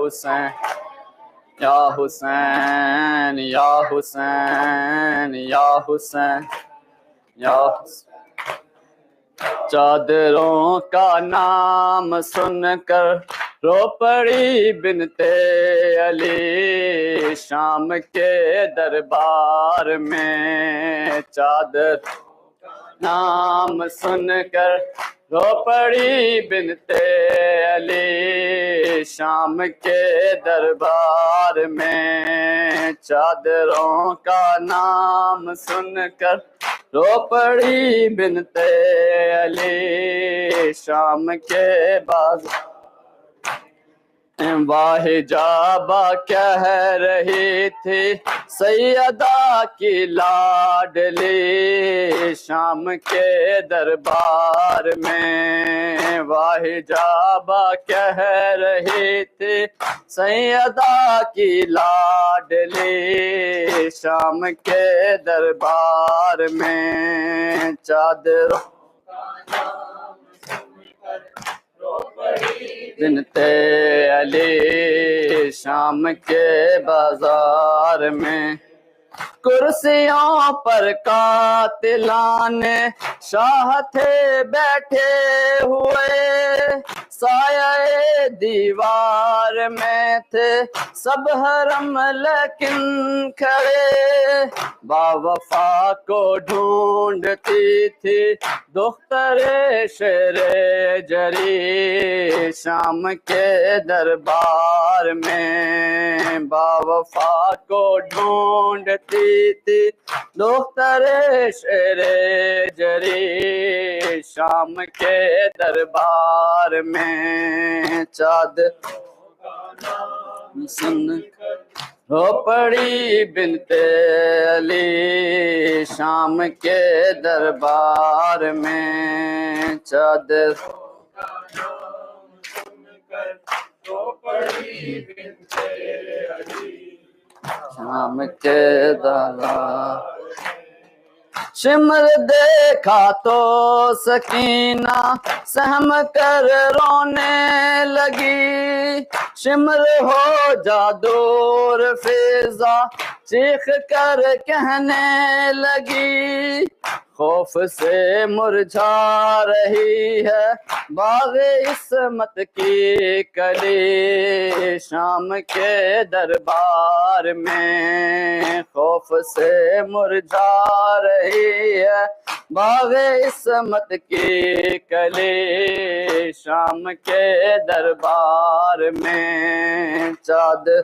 حسین یا حسین یا حسین یا حسین یا حسین چادروں کا نام سن کر رو پڑی بنت علی شام کے دربار میں چادر نام سن کر رو پڑی بنت علی شام کے دربار میں چادروں کا نام سن کر رو پڑی بنت علی شام کے بازار واحجابہ کہہ رہی تھی سیدہ کی لاڈلی شام کے دربار میں واحجابہ کہہ رہی تھی سیدہ کی لاڈلی شام کے دربار میں چادروں بنت علی شام کے بازار میں کرسیوں پر قاتلان شاہ تھے بیٹھے ہوئے سایہ دیوار میں تھے سب حرم لیکن کھڑے باوفا کو ڈھونڈتی تھی دختر شیر جری شام کے دربار میں باوفا کو ڈھونڈتی تھی دختر شیر جری شام کے دربار میں چادر سن رو پڑی بنت علی شام کے دربار میں چادر شام کے دربار شمر دیکھا تو سکینہ سہم کر رونے لگی شمر ہو جا دور فضا چیخ کر کہنے لگی خوف سے مرجھا رہی ہے باغ عصمت کی کلی شام کے دربار میں خوف سے مرجھا رہی ہے باغ عصمت کی کلی شام کے دربار میں چادر